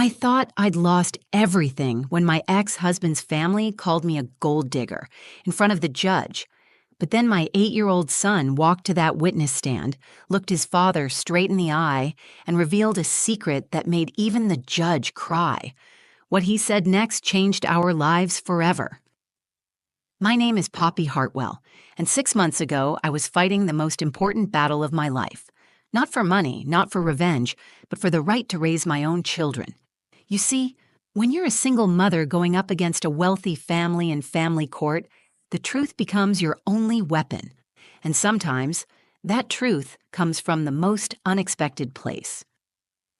I thought I'd lost everything when my ex-husband's family called me a gold digger in front of the judge. But then my 8-year-old son walked to that witness stand, looked his father straight in the eye, and revealed a secret that made even the judge cry. What he said next changed our lives forever. My name is Poppy Hartwell, and 6 months ago I was fighting the most important battle of my life. Not for money, not for revenge, but for the right to raise my own children. You see, when you're a single mother going up against a wealthy family in family court, the truth becomes your only weapon. And sometimes, that truth comes from the most unexpected place.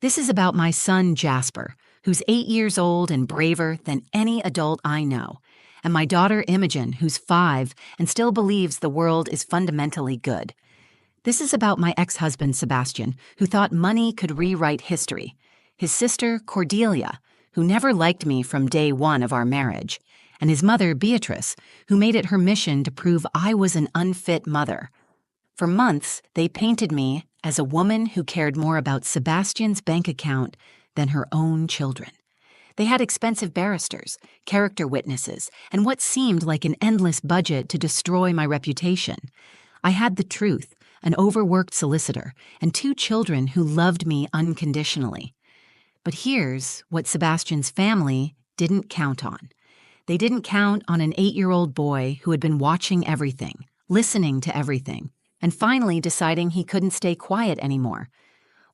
This is about my son Jasper, who's 8 years old and braver than any adult I know, and my daughter Imogen, who's 5 and still believes the world is fundamentally good. This is about my ex-husband Sebastian, who thought money could rewrite history, his sister Cordelia, who never liked me from day one of our marriage, and his mother Beatrice, who made it her mission to prove I was an unfit mother. For months, they painted me as a woman who cared more about Sebastian's bank account than her own children. They had expensive barristers, character witnesses, and what seemed like an endless budget to destroy my reputation. I had the truth, an overworked solicitor, and 2 children who loved me unconditionally. But here's what Sebastian's family didn't count on. They didn't count on an 8-year-old boy who had been watching everything, listening to everything, and finally deciding he couldn't stay quiet anymore.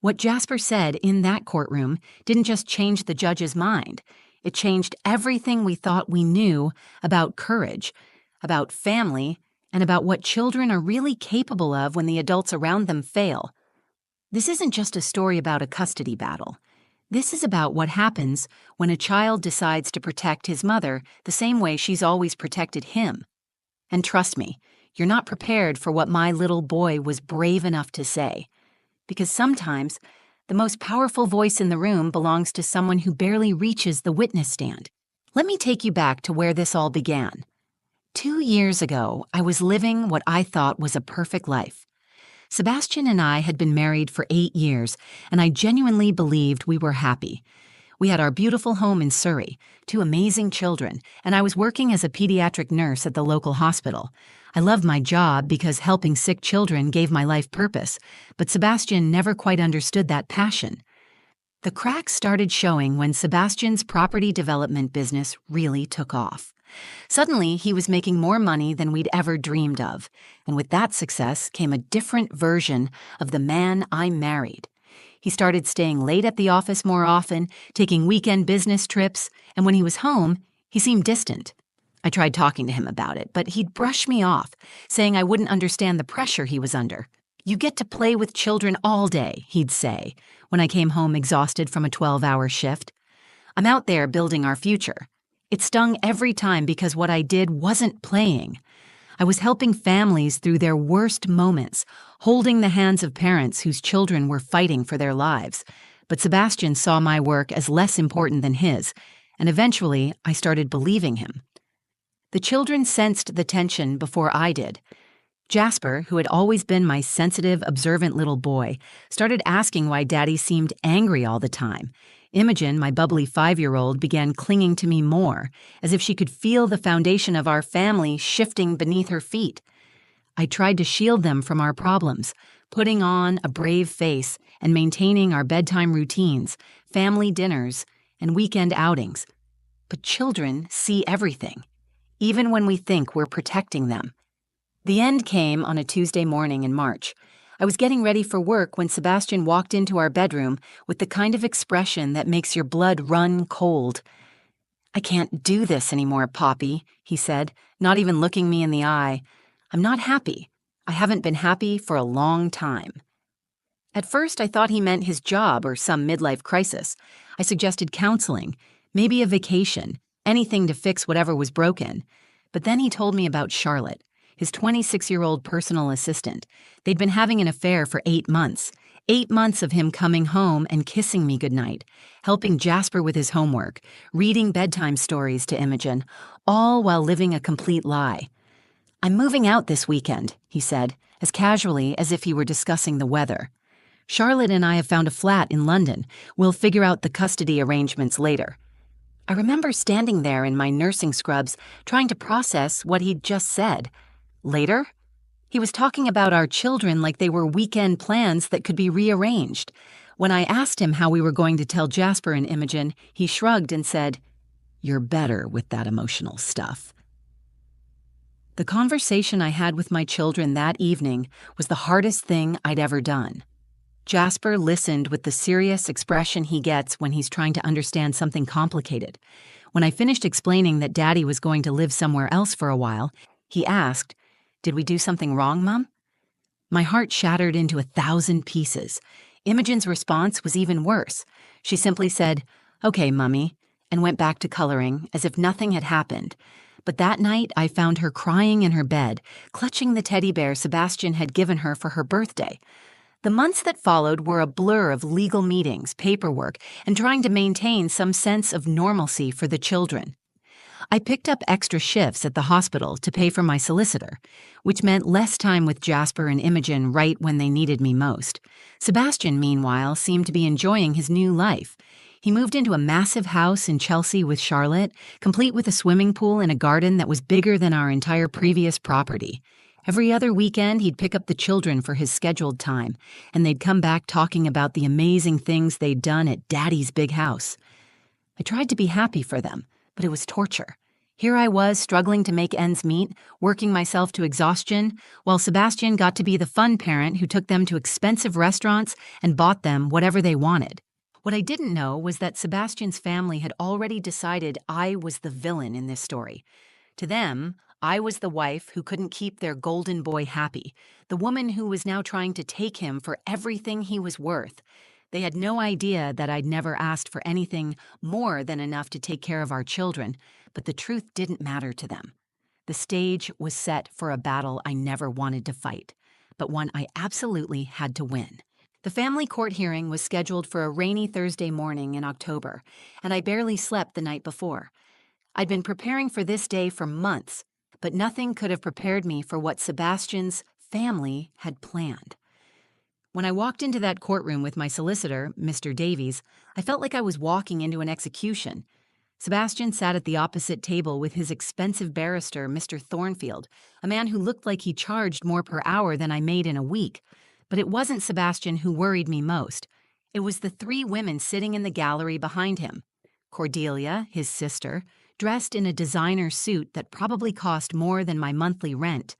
What Jasper said in that courtroom didn't just change the judge's mind. It changed everything we thought we knew about courage, about family, and about what children are really capable of when the adults around them fail. This isn't just a story about a custody battle. This is about what happens when a child decides to protect his mother the same way she's always protected him. And trust me, you're not prepared for what my little boy was brave enough to say. Because sometimes, the most powerful voice in the room belongs to someone who barely reaches the witness stand. Let me take you back to where this all began. 2 years ago, I was living what I thought was a perfect life. Sebastian and I had been married for 8 years, and I genuinely believed we were happy. We had our beautiful home in Surrey, 2 amazing children, and I was working as a pediatric nurse at the local hospital. I loved my job because helping sick children gave my life purpose, but Sebastian never quite understood that passion. The cracks started showing when Sebastian's property development business really took off. Suddenly, he was making more money than we'd ever dreamed of, and with that success came a different version of the man I married. He started staying late at the office more often, taking weekend business trips, and when he was home, he seemed distant. I tried talking to him about it, but he'd brush me off, saying I wouldn't understand the pressure he was under. "You get to play with children all day," he'd say, when I came home exhausted from a 12-hour shift. "I'm out there building our future." It stung every time because what I did wasn't playing. I was helping families through their worst moments, holding the hands of parents whose children were fighting for their lives. But Sebastian saw my work as less important than his, and eventually I started believing him. The children sensed the tension before I did. Jasper, who had always been my sensitive, observant little boy, started asking why Daddy seemed angry all the time. Imogen, my bubbly 5-year-old, began clinging to me more, as if she could feel the foundation of our family shifting beneath her feet. I tried to shield them from our problems, putting on a brave face and maintaining our bedtime routines, family dinners, and weekend outings. But children see everything, even when we think we're protecting them. The end came on a Tuesday morning in March. I was getting ready for work when Sebastian walked into our bedroom with the kind of expression that makes your blood run cold. "I can't do this anymore, Poppy," he said, not even looking me in the eye. "I'm not happy. I haven't been happy for a long time." At first, I thought he meant his job or some midlife crisis. I suggested counseling, maybe a vacation, anything to fix whatever was broken. But then he told me about Charlotte, his 26-year-old personal assistant. They'd been having an affair for 8 months. 8 months of him coming home and kissing me goodnight, helping Jasper with his homework, reading bedtime stories to Imogen, all while living a complete lie. "I'm moving out this weekend," he said, as casually as if he were discussing the weather. Charlotte and I have found a flat in London. We'll figure out the custody arrangements later. I remember standing there in my nursing scrubs, trying to process what he'd just said. Later? He was talking about our children like they were weekend plans that could be rearranged. When I asked him how we were going to tell Jasper and Imogen, he shrugged and said, "You're better with that emotional stuff." The conversation I had with my children that evening was the hardest thing I'd ever done. Jasper listened with the serious expression he gets when he's trying to understand something complicated. When I finished explaining that Daddy was going to live somewhere else for a while, he asked, "Did we do something wrong, Mom?" My heart shattered into 1,000 pieces. Imogen's response was even worse. She simply said, "Okay, Mummy," and went back to coloring as if nothing had happened. But that night I found her crying in her bed, clutching the teddy bear Sebastian had given her for her birthday. The months that followed were a blur of legal meetings, paperwork, and trying to maintain some sense of normalcy for the children. I picked up extra shifts at the hospital to pay for my solicitor, which meant less time with Jasper and Imogen right when they needed me most. Sebastian, meanwhile, seemed to be enjoying his new life. He moved into a massive house in Chelsea with Charlotte, complete with a swimming pool and a garden that was bigger than our entire previous property. Every other weekend, he'd pick up the children for his scheduled time, and they'd come back talking about the amazing things they'd done at Daddy's big house. I tried to be happy for them, but it was torture. Here I was struggling to make ends meet, working myself to exhaustion, while Sebastian got to be the fun parent who took them to expensive restaurants and bought them whatever they wanted. What I didn't know was that Sebastian's family had already decided I was the villain in this story. To them, I was the wife who couldn't keep their golden boy happy, the woman who was now trying to take him for everything he was worth. They had no idea that I'd never asked for anything more than enough to take care of our children, but the truth didn't matter to them. The stage was set for a battle I never wanted to fight, but one I absolutely had to win. The family court hearing was scheduled for a rainy Thursday morning in October, and I barely slept the night before. I'd been preparing for this day for months, but nothing could have prepared me for what Sebastian's family had planned. When I walked into that courtroom with my solicitor, Mr. Davies, I felt like I was walking into an execution. Sebastian sat at the opposite table with his expensive barrister, Mr. Thornfield, a man who looked like he charged more per hour than I made in a week. But it wasn't Sebastian who worried me most. It was the 3 women sitting in the gallery behind him. Cordelia, his sister, dressed in a designer suit that probably cost more than my monthly rent.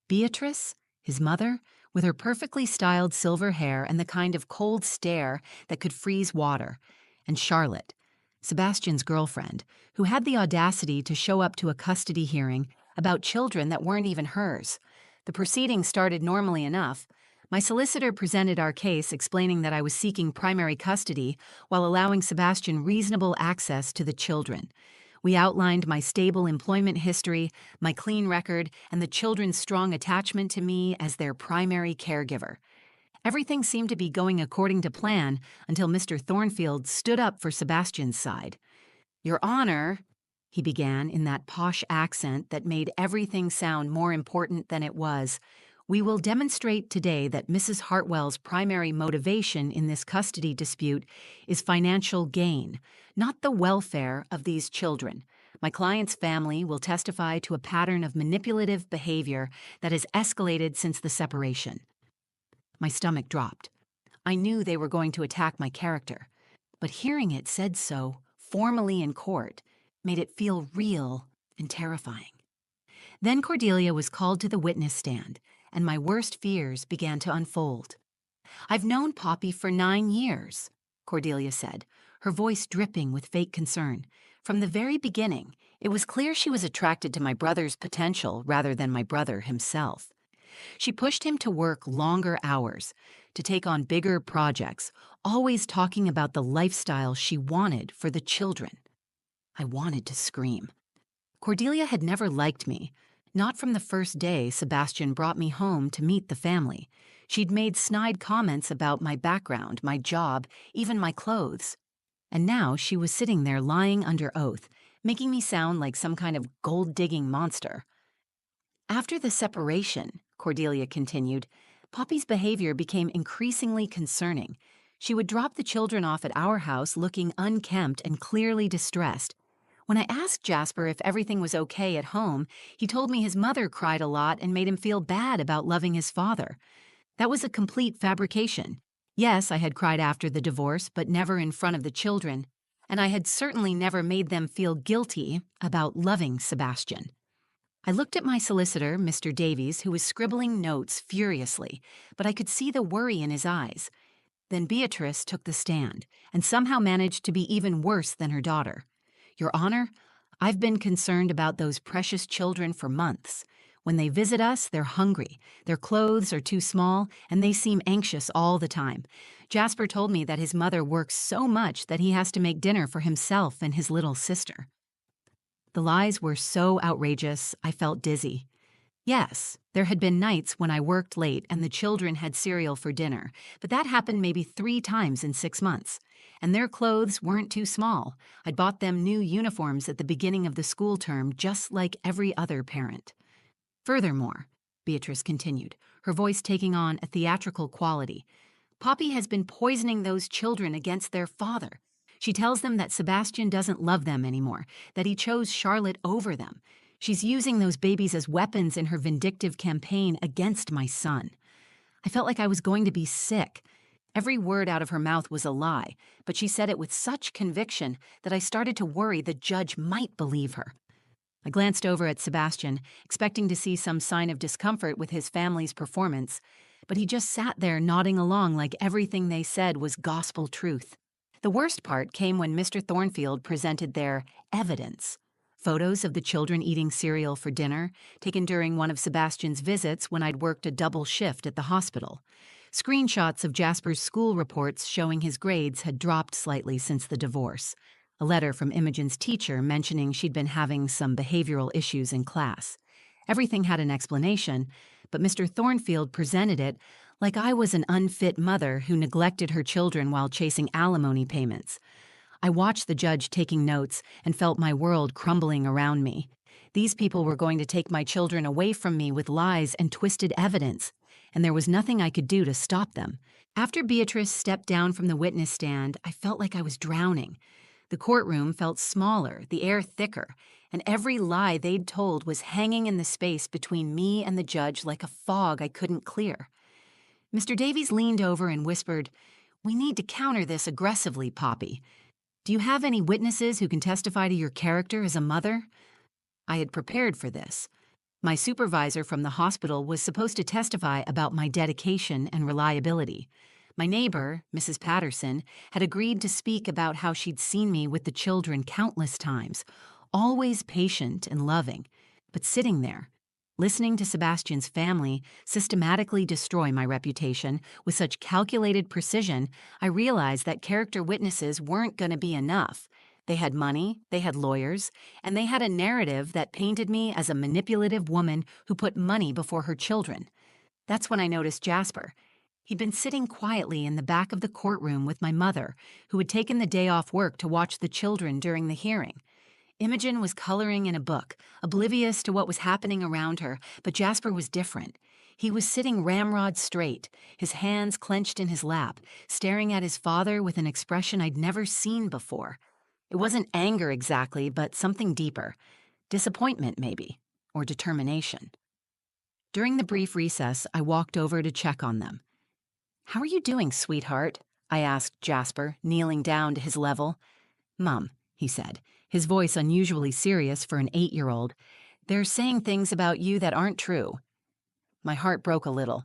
Beatrice, his mother, with her perfectly styled silver hair and the kind of cold stare that could freeze water. And Charlotte, Sebastian's girlfriend, who had the audacity to show up to a custody hearing about children that weren't even hers. The proceedings started normally enough. My solicitor presented our case explaining that I was seeking primary custody while allowing Sebastian reasonable access to the children. We outlined my stable employment history, my clean record, and the children's strong attachment to me as their primary caregiver. Everything seemed to be going according to plan until Mr. Thornfield stood up for Sebastian's side. "Your Honor," he began in that posh accent that made everything sound more important than it was, "we will demonstrate today that Mrs. Hartwell's primary motivation in this custody dispute is financial gain, not the welfare of these children. My client's family will testify to a pattern of manipulative behavior that has escalated since the separation." My stomach dropped. I knew they were going to attack my character, but hearing it said so, formally in court, made it feel real and terrifying. Then Cordelia was called to the witness stand, and my worst fears began to unfold. "I've known Poppy for 9 years, Cordelia said, her voice dripping with fake concern. "From the very beginning, it was clear she was attracted to my brother's potential rather than my brother himself. She pushed him to work longer hours, to take on bigger projects, always talking about the lifestyle she wanted for the children." I wanted to scream. Cordelia had never liked me. Not from the first day Sebastian brought me home to meet the family. She'd made snide comments about my background, my job, even my clothes. And now she was sitting there lying under oath, making me sound like some kind of gold-digging monster. "After the separation," Cordelia continued, Poppy's behavior became increasingly concerning. She would drop the children off at our house looking unkempt and clearly distressed. When I asked Jasper if everything was okay at home, he told me his mother cried a lot and made him feel bad about loving his father. That was a complete fabrication. Yes, I had cried after the divorce, but never in front of the children, and I had certainly never made them feel guilty about loving Sebastian. I looked at my solicitor, Mr. Davies, who was scribbling notes furiously, but I could see the worry in his eyes. Then Beatrice took the stand, and somehow managed to be even worse than her daughter. Your Honor, I've been concerned about those precious children for months. When they visit us, they're hungry, their clothes are too small, and they seem anxious all the time. Jasper told me that his mother works so much that he has to make dinner for himself and his little sister. The lies were so outrageous, I felt dizzy. Yes, there had been nights when I worked late and the children had cereal for dinner, but that happened maybe 3 times in 6 months. And their clothes weren't too small. I'd bought them new uniforms at the beginning of the school term, just like every other parent. Furthermore, Beatrice continued, her voice taking on a theatrical quality, Poppy has been poisoning those children against their father. She tells them that Sebastian doesn't love them anymore, that he chose Charlotte over them. She's using those babies as weapons in her vindictive campaign against my son. I felt like I was going to be sick. Every word out of her mouth was a lie, but she said it with such conviction that I started to worry the judge might believe her. I glanced over at Sebastian, expecting to see some sign of discomfort with his family's performance, but he just sat there nodding along like everything they said was gospel truth. The worst part came when Mr. Thornfield presented their evidence. Photos of the children eating cereal for dinner, taken during one of Sebastian's visits when I'd worked a double shift at the hospital. Screenshots of Jasper's school reports showing his grades had dropped slightly since the divorce. A letter from Imogen's teacher mentioning she'd been having some behavioral issues in class. Everything had an explanation, but Mr. Thornfield presented it like I was an unfit mother who neglected her children while chasing alimony payments. I watched the judge taking notes and felt my world crumbling around me. These people were going to take my children away from me with lies and twisted evidence, and there was nothing I could do to stop them. After Beatrice stepped down from the witness stand, I felt like I was drowning. The courtroom felt smaller, the air thicker, and every lie they'd told was hanging in the space between me and the judge like a fog I couldn't clear. Mr. Davies leaned over and whispered, "We need to counter this aggressively, Poppy. Do you have any witnesses who can testify to your character as a mother?" I had prepared for this. My supervisor from the hospital was supposed to testify about my dedication and reliability. My neighbor, Mrs. Patterson, had agreed to speak about how she'd seen me with the children countless times, always patient and loving, but sitting there, listening to Sebastian's family systematically destroy my reputation with such calculated precision, I realized that character witnesses weren't going to be enough. They had money, they had lawyers, and they had a narrative that painted me as a manipulative woman who put money before her children. That's when I noticed Jasper. He'd been sitting quietly in the back of the courtroom with my mother, who had taken the day off work to watch the children during the hearing. Imogen was coloring in a book, oblivious to what was happening around her, but Jasper was different. He was sitting ramrod straight, his hands clenched in his lap, staring at his father with an expression I'd never seen before. It wasn't anger exactly, but something deeper. Disappointment, maybe, or determination. During the brief recess, I walked over to check on them. "How are you doing, sweetheart?" I asked Jasper, kneeling down to his level. "Mom," he said, his voice unusually serious for an 8-year-old, "they're saying things about you that aren't true." My heart broke a little.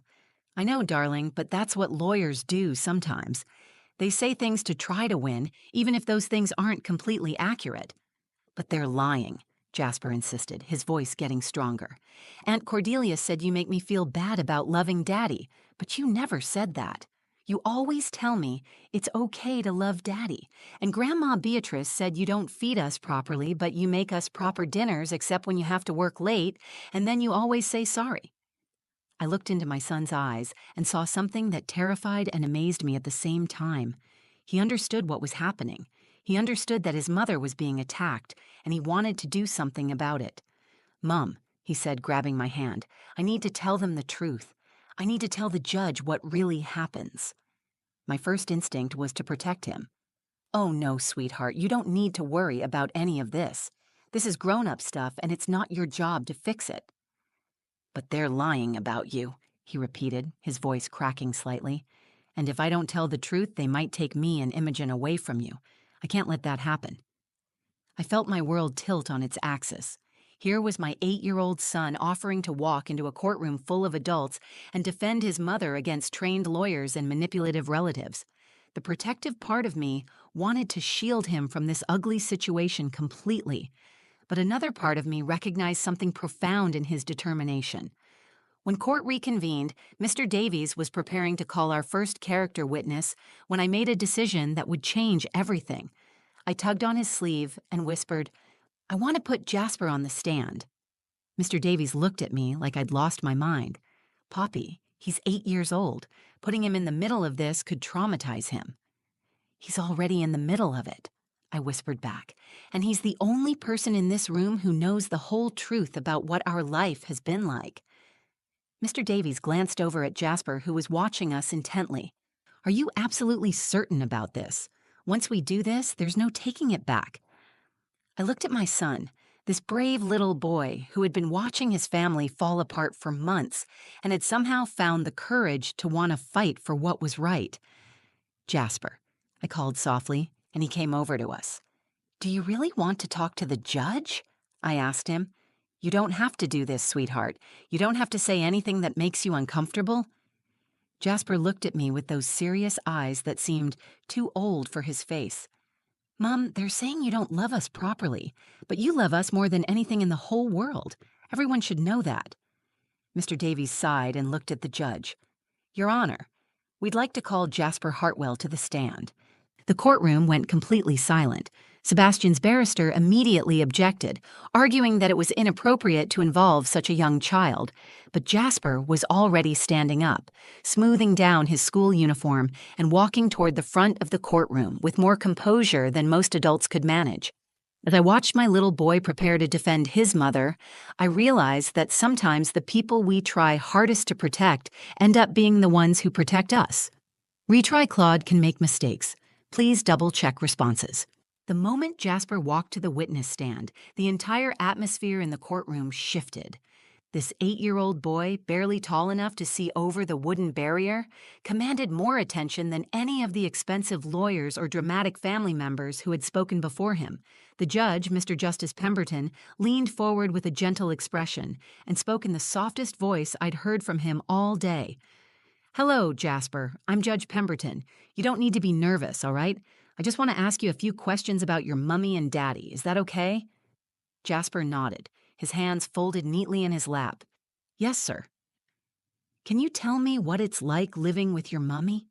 "I know, darling, but that's what lawyers do sometimes. They say things to try to win, even if those things aren't completely accurate." "But they're lying," Jasper insisted, his voice getting stronger. "Aunt Cordelia said you make me feel bad about loving Daddy, but you never said that. You always tell me it's okay to love Daddy, and Grandma Beatrice said you don't feed us properly, but you make us proper dinners except when you have to work late, and then you always say sorry." I looked into my son's eyes and saw something that terrified and amazed me at the same time. He understood what was happening. He understood that his mother was being attacked, and he wanted to do something about it. "Mom," he said, grabbing my hand, "I need to tell them the truth. I need to tell the judge what really happens." My first instinct was to protect him. "Oh no, sweetheart, you don't need to worry about any of this. This is grown-up stuff and it's not your job to fix it." "But they're lying about you," he repeated, his voice cracking slightly. "And if I don't tell the truth, they might take me and Imogen away from you. I can't let that happen." I felt my world tilt on its axis. Here was my 8-year-old son offering to walk into a courtroom full of adults and defend his mother against trained lawyers and manipulative relatives. The protective part of me wanted to shield him from this ugly situation completely, but another part of me recognized something profound in his determination. When court reconvened, Mr. Davies was preparing to call our first character witness when I made a decision that would change everything. I tugged on his sleeve and whispered, "I want to put Jasper on the stand." Mr. Davies looked at me like I'd lost my mind. "Poppy, he's 8 years old. Putting him in the middle of this could traumatize him." "He's already in the middle of it," I whispered back, "and he's the only person in this room who knows the whole truth about what our life has been like." Mr. Davies glanced over at Jasper, who was watching us intently. "Are you absolutely certain about this? Once we do this, there's no taking it back." I looked at my son, this brave little boy who had been watching his family fall apart for months and had somehow found the courage to want to fight for what was right. "Jasper," I called softly, and he came over to us. "Do you really want to talk to the judge?" I asked him. "You don't have to do this, sweetheart. You don't have to say anything that makes you uncomfortable." Jasper looked at me with those serious eyes that seemed too old for his face. "Mom, they're saying you don't love us properly, but you love us more than anything in the whole world. Everyone should know that." Mr. Davies sighed and looked at the judge. "Your Honor, we'd like to call Jasper Hartwell to the stand." The courtroom went completely silent. Sebastian's barrister immediately objected, arguing that it was inappropriate to involve such a young child. But Jasper was already standing up, smoothing down his school uniform and walking toward the front of the courtroom with more composure than most adults could manage. As I watched my little boy prepare to defend his mother, I realized that sometimes the people we try hardest to protect end up being the ones who protect us. Retry Claude can make mistakes. Please double-check responses. The moment Jasper walked to the witness stand, the entire atmosphere in the courtroom shifted. This 8-year-old boy, barely tall enough to see over the wooden barrier, commanded more attention than any of the expensive lawyers or dramatic family members who had spoken before him. The judge, Mr. Justice Pemberton, leaned forward with a gentle expression and spoke in the softest voice I'd heard from him all day. "Hello, Jasper. I'm Judge Pemberton. You don't need to be nervous, all right? I just want to ask you a few questions about your mummy and daddy. Is that okay?" Jasper nodded, his hands folded neatly in his lap. "Yes, sir." "Can you tell me what it's like living with your mummy?"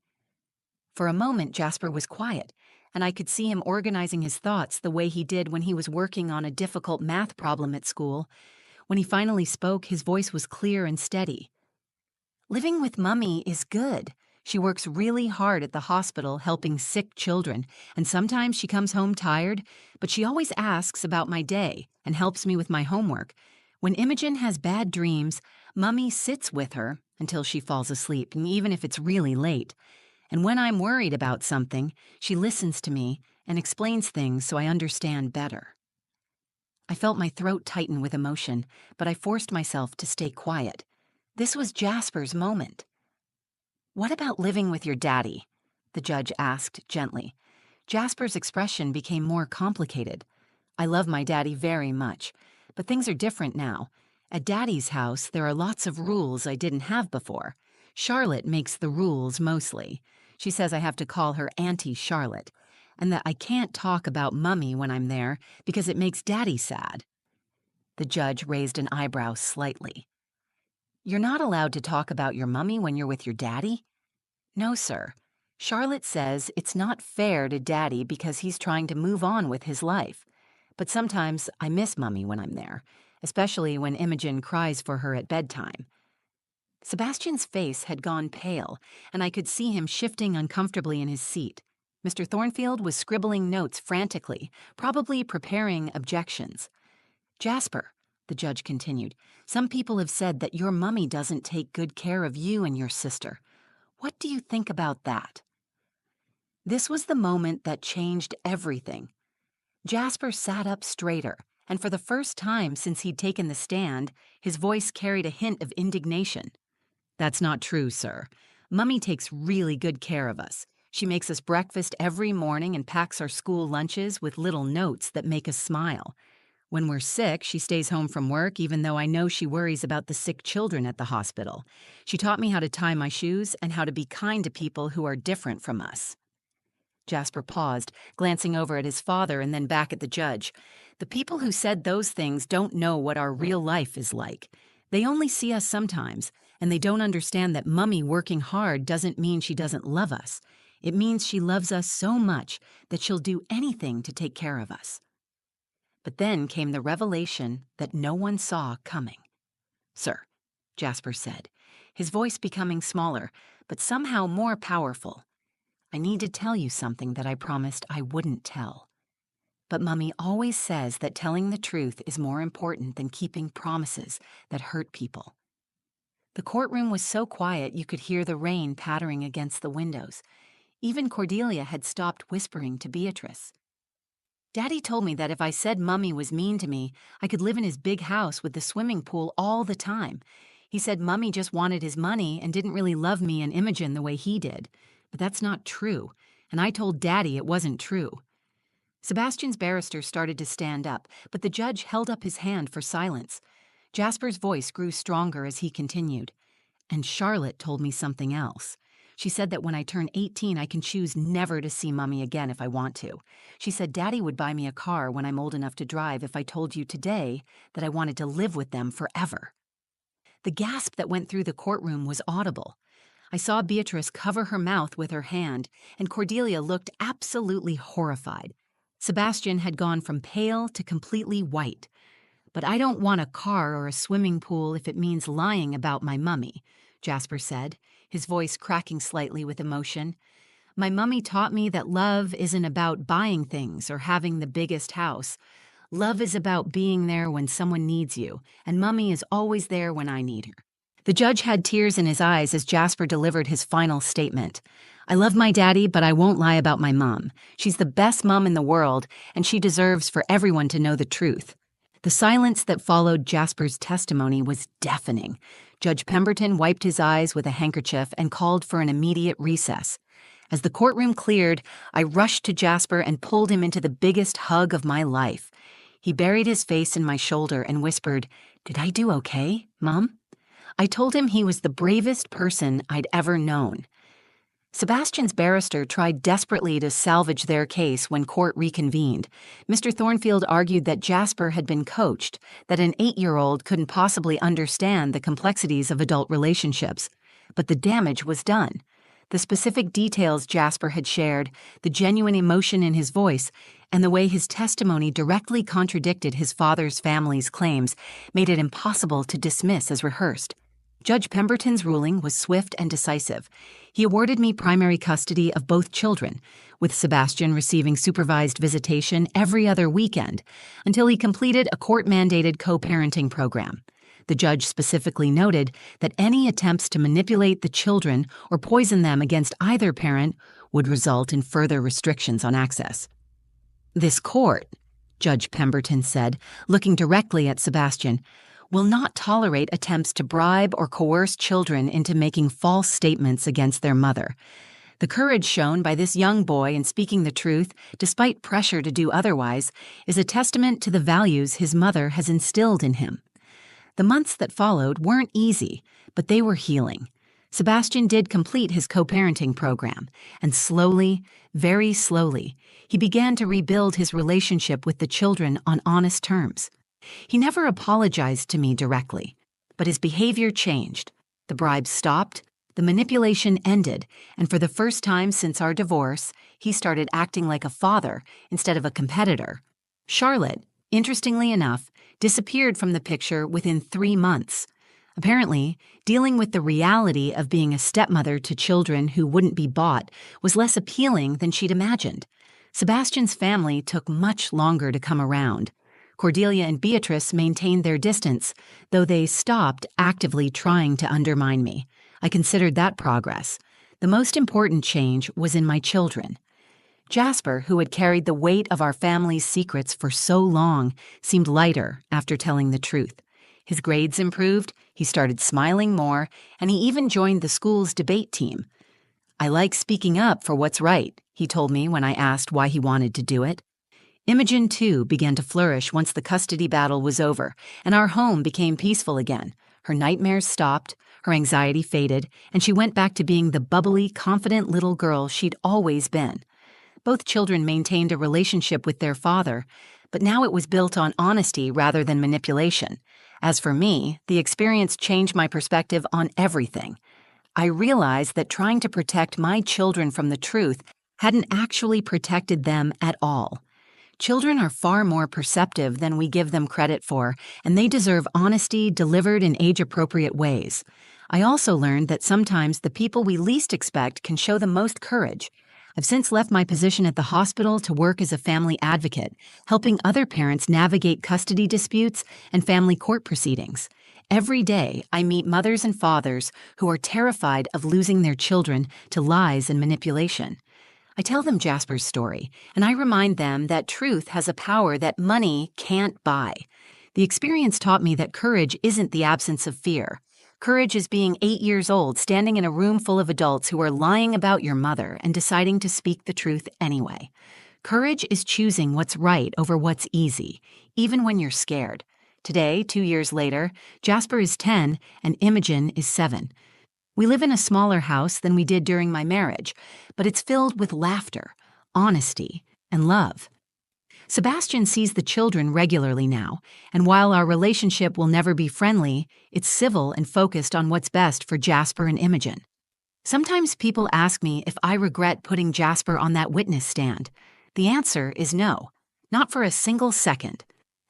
For a moment, Jasper was quiet, and I could see him organizing his thoughts the way he did when he was working on a difficult math problem at school. When he finally spoke, his voice was clear and steady. "Living with Mummy is good. She works really hard at the hospital helping sick children, and sometimes she comes home tired, but she always asks about my day and helps me with my homework. When Imogen has bad dreams, Mummy sits with her until she falls asleep, even if it's really late. And when I'm worried about something, she listens to me and explains things so I understand better." I felt my throat tighten with emotion, but I forced myself to stay quiet. This was Jasper's moment. "What about living with your daddy?" the judge asked gently. Jasper's expression became more complicated. "I love my daddy very much, but things are different now. At Daddy's house, there are lots of rules I didn't have before. Charlotte makes the rules mostly. She says I have to call her Auntie Charlotte, and that I can't talk about Mummy when I'm there because it makes Daddy sad." The judge raised an eyebrow slightly. "You're not allowed to talk about your mummy when you're with your daddy?" "No, sir. Charlotte says it's not fair to Daddy because he's trying to move on with his life. But sometimes I miss Mummy when I'm there, especially when Imogen cries for her at bedtime." Sebastian's face had gone pale, and I could see him shifting uncomfortably in his seat. Mr. Thornfield was scribbling notes frantically, probably preparing objections. "Jasper, the judge continued. Some people have said that your mummy doesn't take good care of you and your sister. What do you think about that? This was the moment that changed everything. Jasper sat up straighter, and for the first time since he'd taken the stand, his voice carried a hint of indignation. That's not true, sir. Mummy takes really good care of us. She makes us breakfast every morning and packs our school lunches with little notes that make us smile. When we're sick, she stays home from work, even though I know she worries about the sick children at the hospital. She taught me how to tie my shoes and how to be kind to people who are different from us. Jasper paused, glancing over at his father and then back at the judge. The people who said those things don't know what our real life is like. They only see us sometimes, and they don't understand that Mummy working hard doesn't mean she doesn't love us. It means she loves us so much that she'll do anything to take care of us. But then came the revelation that no one saw coming. Sir, Jasper said, his voice becoming smaller, but somehow more powerful. I need to tell you something that I promised I wouldn't tell. But Mummy always says that telling the truth is more important than keeping promises that hurt people. The courtroom was so quiet you could hear the rain pattering against the windows. Even Cordelia had stopped whispering to Beatrice. Daddy told me that if I said Mummy was mean to me, I could live in his big house with the swimming pool all the time. He said Mummy just wanted his money and didn't really love me and Imogen the way he did. But that's not true, and I told Daddy it wasn't true. Sebastian's barrister started to stand up, but the judge held up his hand for silence. Jasper's voice grew stronger as he continued. And Charlotte told me something else. She said that when I turn 18, I can choose never to see Mummy again if I want to. She said Daddy would buy me a car when I'm old enough to drive if I told you today that I wanted to live with them forever. The gasp that went through the courtroom was audible. I saw Beatrice cover her mouth with her hand, and Cordelia looked absolutely horrified. Sebastian had gone from pale to completely white. But I don't want a car or a swimming pool if it means lying about my mummy, Jasper said, his voice cracking slightly with emotion. My mummy taught me that love isn't about buying things or having the biggest house. Love is about being there when someone needs you, and Mummy is always there when I need her. The judge had tears in his eyes as Jasper delivered his final statement. I love my daddy, but I won't lie about my mom. She's the best mom in the world, and she deserves for everyone to know the truth. The silence that followed Jasper's testimony was deafening. Judge Pemberton wiped his eyes with a handkerchief and called for an immediate recess. As the courtroom cleared, I rushed to Jasper and pulled him into the biggest hug of my life. He buried his face in my shoulder and whispered, "Did I do okay, Mom?" I told him he was the bravest person I'd ever known. Sebastian's barrister tried desperately to salvage their case when court reconvened. Mr. Thornfield argued that Jasper had been coached, that an 8-year-old couldn't possibly understand the complexities of adult relationships. But the damage was done. The specific details Jasper had shared, the genuine emotion in his voice, and the way his testimony directly contradicted his father's family's claims made it impossible to dismiss as rehearsed. Judge Pemberton's ruling was swift and decisive. He awarded me primary custody of both children, with Sebastian receiving supervised visitation every other weekend, until he completed a court-mandated co-parenting program. The judge specifically noted that any attempts to manipulate the children or poison them against either parent would result in further restrictions on access. This court, Judge Pemberton said, looking directly at Sebastian, will not tolerate attempts to bribe or coerce children into making false statements against their mother. The courage shown by this young boy in speaking the truth, despite pressure to do otherwise, is a testament to the values his mother has instilled in him. The months that followed weren't easy, but they were healing. Sebastian did complete his co-parenting program, and slowly, very slowly, he began to rebuild his relationship with the children on honest terms. He never apologized to me directly, but his behavior changed. The bribes stopped, the manipulation ended, and for the first time since our divorce, he started acting like a father instead of a competitor. Charlotte, interestingly enough, disappeared from the picture within 3 months. Apparently, dealing with the reality of being a stepmother to children who wouldn't be bought was less appealing than she'd imagined. Sebastian's family took much longer to come around. Cordelia and Beatrice maintained their distance, though they stopped actively trying to undermine me. I considered that progress. The most important change was in my children. Jasper, who had carried the weight of our family's secrets for so long, seemed lighter after telling the truth. His grades improved, he started smiling more, and he even joined the school's debate team. "I like speaking up for what's right," he told me when I asked why he wanted to do it. Imogen, too, began to flourish once the custody battle was over, and our home became peaceful again. Her nightmares stopped, her anxiety faded, and she went back to being the bubbly, confident little girl she'd always been. Both children maintained a relationship with their father, but now it was built on honesty rather than manipulation. As for me, the experience changed my perspective on everything. I realized that trying to protect my children from the truth hadn't actually protected them at all. Children are far more perceptive than we give them credit for, and they deserve honesty delivered in age-appropriate ways. I also learned that sometimes the people we least expect can show the most courage. I've since left my position at the hospital to work as a family advocate, helping other parents navigate custody disputes and family court proceedings. Every day, I meet mothers and fathers who are terrified of losing their children to lies and manipulation. I tell them Jasper's story, and I remind them that truth has a power that money can't buy. The experience taught me that courage isn't the absence of fear. Courage is being 8 years old, standing in a room full of adults who are lying about your mother and deciding to speak the truth anyway. Courage is choosing what's right over what's easy, even when you're scared. Today, 2 years later, Jasper is 10 and Imogen is 7. We live in a smaller house than we did during my marriage, but it's filled with laughter, honesty, and love. Sebastian sees the children regularly now, and while our relationship will never be friendly, it's civil and focused on what's best for Jasper and Imogen. Sometimes people ask me if I regret putting Jasper on that witness stand. The answer is no, not for a single second.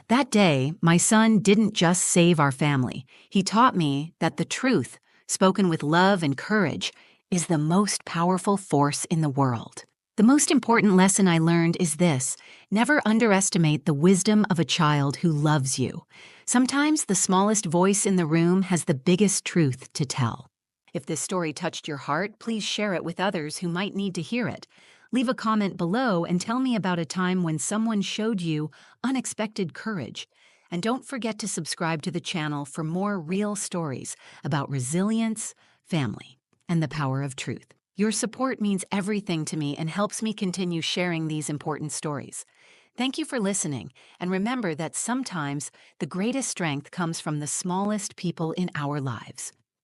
That day, my son didn't just save our family. He taught me that the truth, spoken with love and courage, is the most powerful force in the world. The most important lesson I learned is this: never underestimate the wisdom of a child who loves you. Sometimes the smallest voice in the room has the biggest truth to tell. If this story touched your heart, please share it with others who might need to hear it. Leave a comment below and tell me about a time when someone showed you unexpected courage. And don't forget to subscribe to the channel for more real stories about resilience, family, and the power of truth. Your support means everything to me and helps me continue sharing these important stories. Thank you for listening, and remember that sometimes the greatest strength comes from the smallest people in our lives.